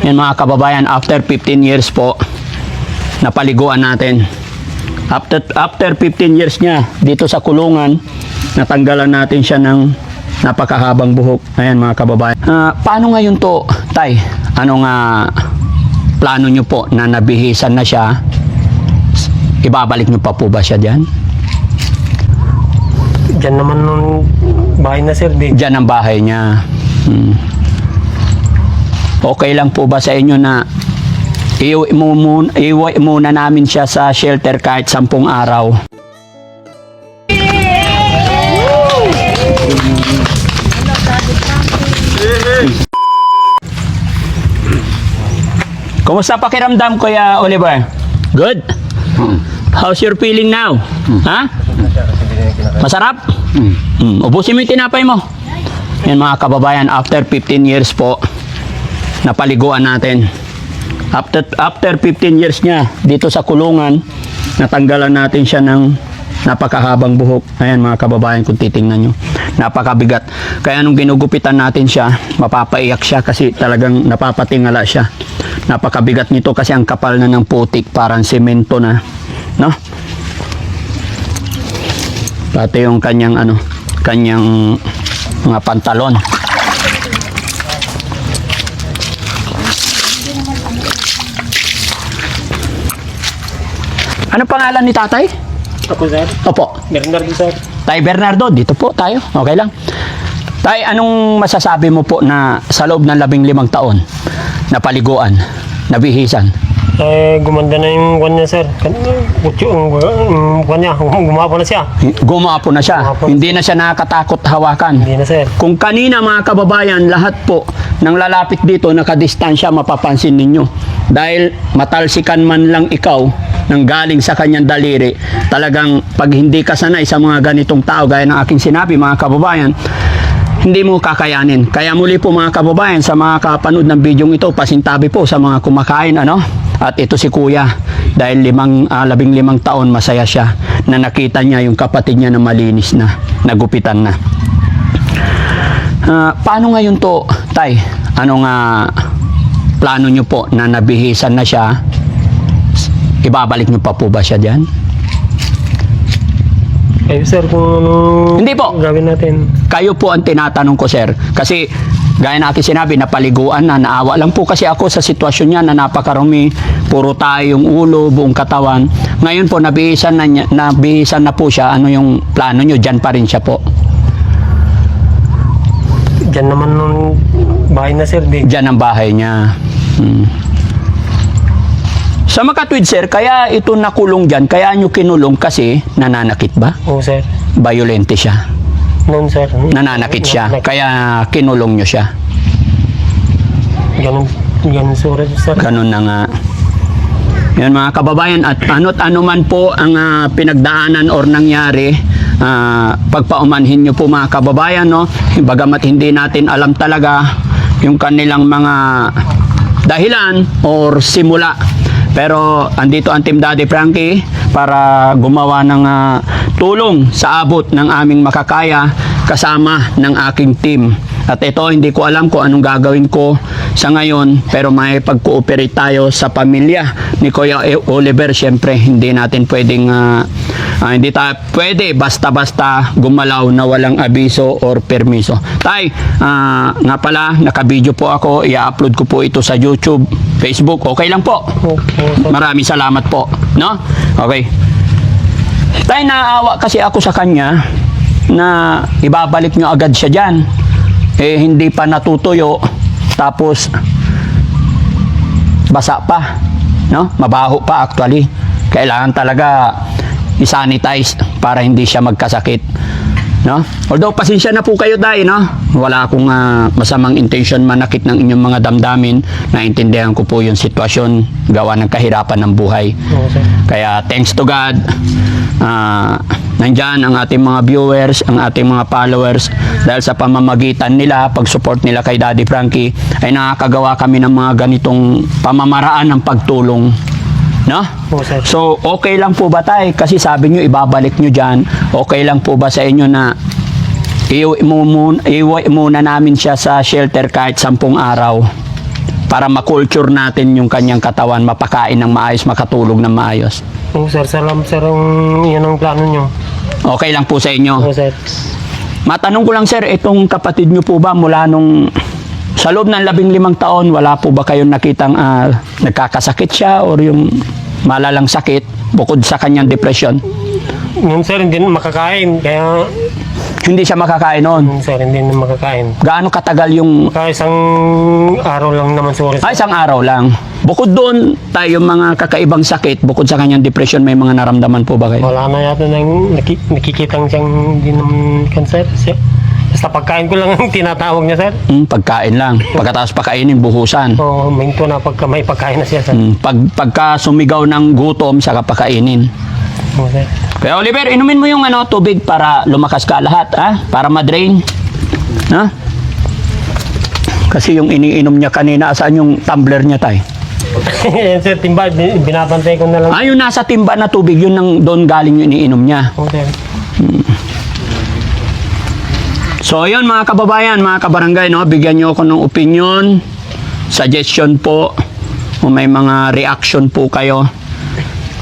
Yan mga kababayan, after 15 years po, napaliguan natin. After 15 years niya dito sa kulungan, natanggalan natin siya ng napakahabang buhok. Ayan mga kababayan. Paano ngayon to, Tay? Anong plano nyo po na nabihisan na siya? Ibabalik nyo pa po ba siya dyan? Diyan naman nung bahay na sir. Dyan ang bahay niya. Okay lang po ba sa inyo na iuwi muna namin siya sa shelter kahit 10 araw? Kumusta pakiramdam, Kuya Oliver? Good? How's your feeling now? Ha? Masarap? Ubusin mo yung tinapay mo. Yan mga kababayan, after 15 years po, napaliguan natin. After 15 years niya dito sa kulungan, natanggalan natin siya ng napakahabang buhok. Ayan mga kababayan, kung titingnan nyo, napakabigat. Kaya nung ginugupitan natin siya, mapapaiyak siya kasi talagang napapatingala siya. Napakabigat nito kasi ang kapal na ng putik, parang semento na, no? Pati yung kanyang kanyang mga pantalon. Ano pangalan ni tatay? Ako sir? Opo. Bernardo sir. Tay Bernardo, dito po tayo. Okay lang. Tay, anong masasabi mo po na sa loob ng 15 taon na paliguan, nabihisan? Gumanda na yung kanya sir. Kanya, gumapo na siya. Gumapo na siya. Hindi na siya nakakatakot hawakan. Hindi na sir. Kung kanina mga kababayan, lahat po ng lalapit dito nakadistansya, mapapansin ninyo. Dahil matalsikan man lang ikaw nang galing sa kanyang daliri, talagang pag hindi ka sanay sa mga ganitong tao, gaya ng aking sinabi mga kababayan, hindi mo kakayanin. Kaya muli po mga kababayan, sa mga kapanood ng video ito, pasintabi po sa mga kumakain, At ito si Kuya, dahil 15 taon masaya siya na nakita niya yung kapatid niya na malinis na, nagupitan na. Paano ngayon to, Tay? Anong plano nyo po na nabihisan na siya? Ibabalik nyo pa po ba siya dyan? Kayo sir, kung ano Hindi po. gawin natin. Kayo po ang tinatanong ko, sir. Kasi gaya na aking sinabi, napaliguan na, naawa lang po kasi ako sa sitwasyon niya na napakarumi, puro tayo yung ulo, buong katawan. Ngayon po, nabihisan na po siya. Ano yung plano nyo? Dyan pa rin siya po. Diyan naman nung bahay na sir. Dyan ang bahay niya. Sa makatwid, sir, kaya ito nakulong dyan, kaya nyo kinulong kasi nananakit ba? Oo sir. Violente siya. Noon sir. Nananakit siya, kaya kinulong nyo siya. Ganun sir. Ganun na nga. Yan mga kababayan, at ano't ano man po ang pinagdaanan or nangyari, pagpaumanhin nyo po mga kababayan, no? Bagamat hindi natin alam talaga yung kanilang mga dahilan or simula. Pero andito ang Team Daddy Frankie para gumawa ng tulong sa abot ng aming makakaya kasama ng aking team. At ito, hindi ko alam kung anong gagawin ko sa ngayon, pero may pag-cooperate tayo sa pamilya ni Kuya Oliver. Siyempre, hindi natin pwedeng hindi tayo pwede basta-basta gumalaw na walang abiso or permiso. Tay, nga pala, naka-video po ako, i-upload ko po ito sa YouTube, Facebook, okay lang po. Maraming salamat po, no? Okay. Tay, naawa kasi ako sa kanya na ibabalik nyo agad siya dyan. Hindi pa natutuyo, tapos basa pa, no? Mabaho pa actually. Kailangan talaga i-sanitize para hindi siya magkasakit, no? Although pasensya na po kayo dahil, no? Wala akong masamang intention manakit ng inyong mga damdamin. Naintindihan ko po yung sitwasyon gawa ng kahirapan ng buhay. Kaya thanks to God, nandyan ang ating mga viewers, ang ating mga followers, dahil sa pamamagitan nila, pag-support nila kay Daddy Frankie, ay nakakagawa kami ng mga ganitong pamamaraan ng pagtulong, no? So okay lang po ba tayo? Kasi sabi nyo ibabalik nyo dyan. Okay lang po ba sa inyo na iuwi muna namin siya sa shelter kahit 10 araw? para makulture natin yung kanyang katawan, mapakain ng maayos, makatulog ng maayos. Oo sir, salamat sir, yan ang plano nyo. Okay lang po sa inyo. Oo sir. Matanong ko lang sir, itong kapatid nyo po ba mula nung sa loob ng 15 taon, wala po ba kayong nakitang nagkakasakit siya or yung malalang sakit bukod sa kanyang depression? Yun sir, hindi na makakain, kaya Hindi siya makakain noon. sir, hindi na makakain. Gaano katagal yung... Kaya isang araw lang naman sorry. Ay, isang araw lang. Bukod doon, tayo mga kakaibang sakit, bukod sa kanyang depression, may mga naramdaman po ba kayo? Wala na yata nang nakikitang siyang hindi naman cancer. Basta pagkain ko lang ang tinatawag niya sir. Pagkain lang. Pagkatapos pakainin, buhusan. Oo, minto na pagka may pagkain na siya sir. Pagka sumigaw ng gutom, saka pakainin. Oo sir. Kaya Oliver, inumin mo yung tubig para lumakas ka lahat, para ma-drain. Ha? Kasi yung iniinom niya kanina, saan yung tumbler niya tay? Yan sir, timba, binabantay ko na lang. Yung nasa timba na tubig, yun nang doon galing yung iniinom niya. Oo sir. So yun mga kababayan, mga kabarangay, bigyan niyo ako ng opinion, suggestion po, kung may mga reaction po kayo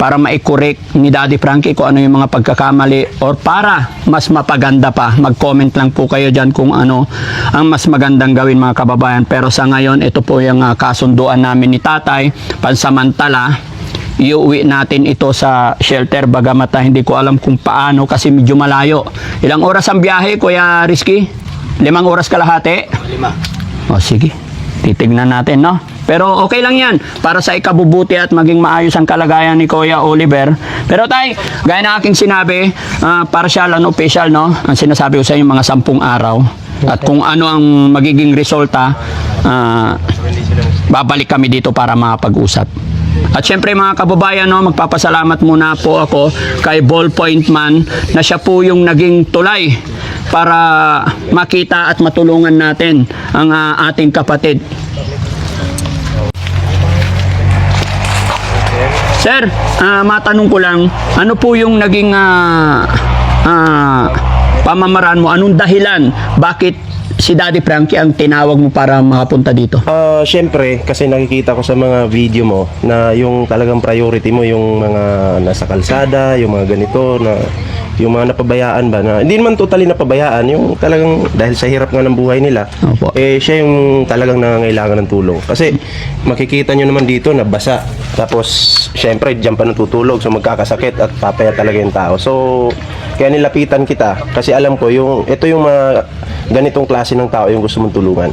para ma-correct ni Daddy Frankie kung ano yung mga pagkakamali or para mas mapaganda pa. Mag-comment lang po kayo dyan kung ano ang mas magandang gawin mga kababayan. Pero sa ngayon, ito po yung kasunduan namin ni Tatay. Pansamantala, iuwi natin ito sa shelter bagamat hindi ko alam kung paano kasi medyo malayo. Ilang oras ang biyahe, Kuya Rizky? 5 oras kalahati? 5. O sige, titignan natin, no? Pero okay lang yan para sa ikabubuti at maging maayos ang kalagayan ni Kuya Oliver. Pero tay, gaya na aking sinabi, partial and official, no? Ang sinasabi ko sa inyo mga 10 araw. At kung ano ang magiging resulta, babalik kami dito para makapag-usap. At syempre mga kababayan, magpapasalamat muna po ako kay Ballpoint Man na siya po yung naging tulay para makita at matulungan natin ang ating kapatid. Sir, matanong ko lang, ano po yung naging pamamaraan mo? Anong dahilan? Bakit si Daddy Frankie ang tinawag mo para makapunta dito? Siyempre, kasi nakikita ko sa mga video mo na yung talagang priority mo yung mga nasa kalsada, yung mga ganito, na yung mga napabayaan ba na hindi naman totally napabayaan, yung talagang dahil sa hirap nga ng buhay nila. Opo. Siya yung talagang nangangailangan ng tulong. Kasi makikita nyo naman dito na basa. Tapos siyempre diyan pa natutulog, so magkakasakit at papaya talaga yung tao. So kaya nilapitan kita kasi alam ko ito yung mga ganitong klase ng tao yung gusto mong tulungan.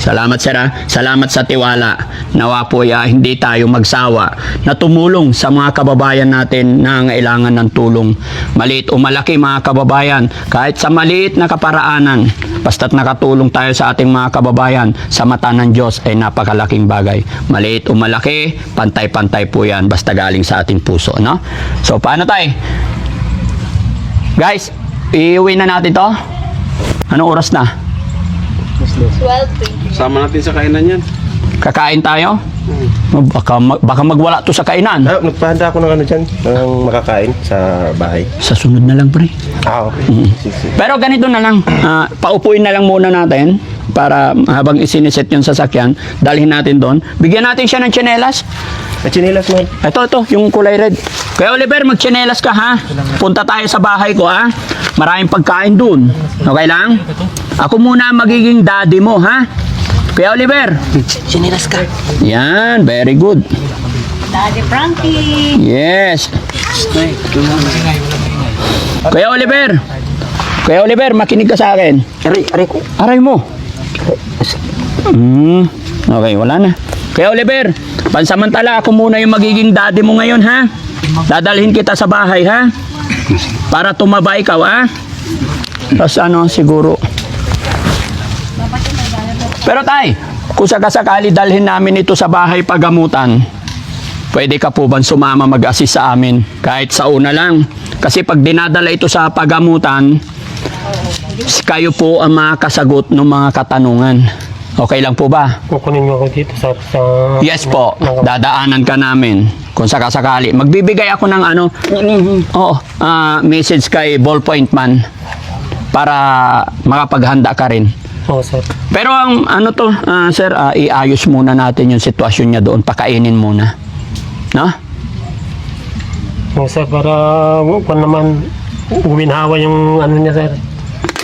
Salamat sir, salamat sa tiwala. Nawa po hindi tayo magsawa na tumulong sa mga kababayan natin na nangailangan ng tulong. Maliit o malaki mga kababayan, kahit sa maliit na kaparaanan, basta't nakatulong tayo sa ating mga kababayan, sa mata ng Diyos ay napakalaking bagay. Maliit o malaki, pantay-pantay po yan, basta galing sa ating puso, no? So paano tayo? Guys, iuwi na natin to? Anong oras na? 12:20. Sama natin sa kainan yan. Kakain tayo? Baka magwala to sa kainan. Nagpahanda ako ng ano dyan, ng makakain sa bahay. Sa sunod na lang, pre. Okay. Sige. Pero ganito na lang, paupuin na lang muna natin para habang isiniset yung sasakyan, dalhin natin doon. Bigyan natin siya ng tsinelas. Chinelas mo. Ito, yung kulay red. Kaya Oliver, magtsinelas ka ha. Punta tayo sa bahay ko ha. Maraming pagkain doon. Okay lang? Ako muna ang magiging daddy mo ha. Kaya Oliver. Sinilas ka. Yan, very good. Daddy Frankie. Yes. Kuya Oliver, makinig ka sa akin. Aray ko. Aray mo. Okay, wala na. Kuya Oliver, pansamantala ako muna yung magiging daddy mo ngayon ha. Dadalhin kita sa bahay ha. Para tumaba ikaw ha. Tapos siguro. Pero tay, kung sakasakali dalhin namin ito sa bahay pagamutan, pwede ka po bang sumama mag-assist sa amin? Kahit sa una lang. Kasi pag dinadala ito sa pagamutan, kayo po ang makakasagot ng mga katanungan. Okay lang po ba? Kukunin nyo ako dito sa Yes po, dadaanan ka namin. Kung sakasakali. Magbibigay ako ng message kay Ballpoint Man para makapaghanda ka rin. Oo, sir. Pero ang ano to, sir, iayos muna natin yung sitwasyon niya doon, pakainin muna. No? Oo, sir, para kung naman guminhawa yung ano niya, sir.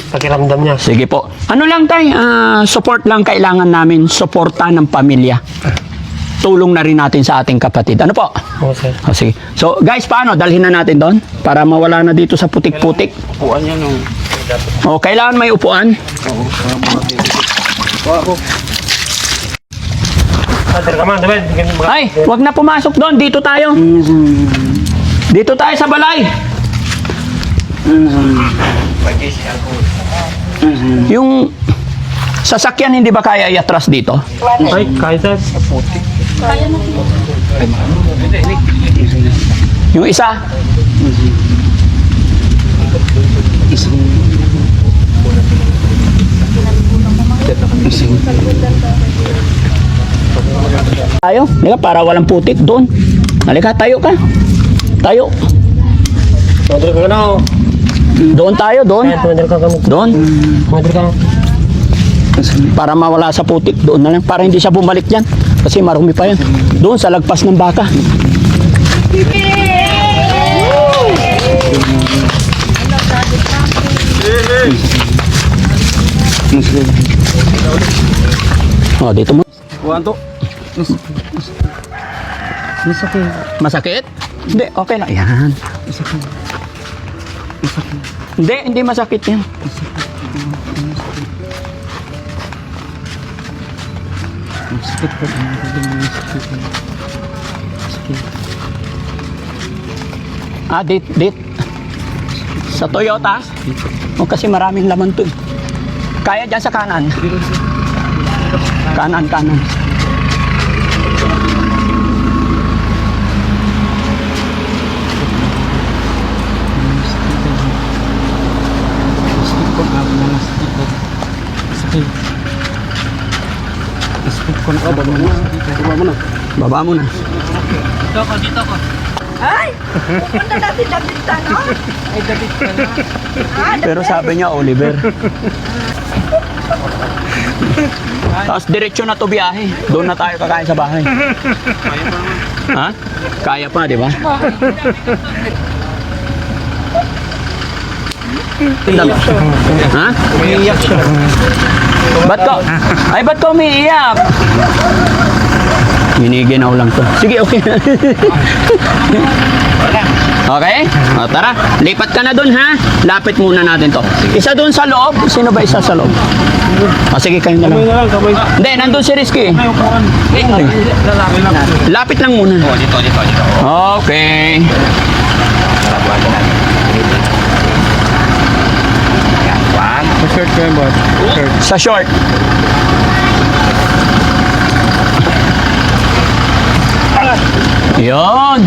Pakiramdam niya. Sige po. Ano lang tay, support lang kailangan namin, suporta ng pamilya. Tulong na rin natin sa ating kapatid. Ano po? Oo, sir. O, sige. So, guys, paano? Dalhin na natin doon para mawala na dito sa putik-putik. Upuan yan yung... O, kailangan may upuan. Sir, come on, David. Ay, wag na pumasok doon. Dito tayo. Dito tayo sa balay. Yung sasakyan hindi ba kaya iatras dito? Ay, kaya, sir. Yung isa? Tayo, halika, para walang putik doon. Halika, tayo ka. Tayo. Tumadal ka na, oh. Doon tayo, doon. Ayan, tumadal ka kami. Doon. Tumadal ka. Para mawala sa putik, doon na lang. Para hindi siya bumalik dyan. Kasi marumi pa yan. Doon sa lagpas ng baka. Oh, dito mo. Upuan to. Masakit? Hindi, okay lang. Yan. Hindi masakit yan. Dit. Sa Toyota? O kasi maraming laman to eh. Kaya dyan sa kanan. Kanan. Baba mo na. Ay! Pupunta natin David sa ano? Ay, David ka na. Pero sabi niya, Oliver. Tapos diretso na to biyahe. Doon na tayo kakain sa bahay. Ha? Kaya pa, di ba? Ha? Umiiyak siya. Ba't ka umiiyak? Miniginaw lang to. Sige, okay. Okay? O, tara. Lipat ka na dun, ha? Lapit muna natin to. Isa dun sa loob. Sino ba isa sa loob? O, sige, kayo na lang. Hindi, nandun si Rizky. Lapit lang muna. Dito. Okay. Shirt ko yan, boss. Shirt. Sa short. Yun.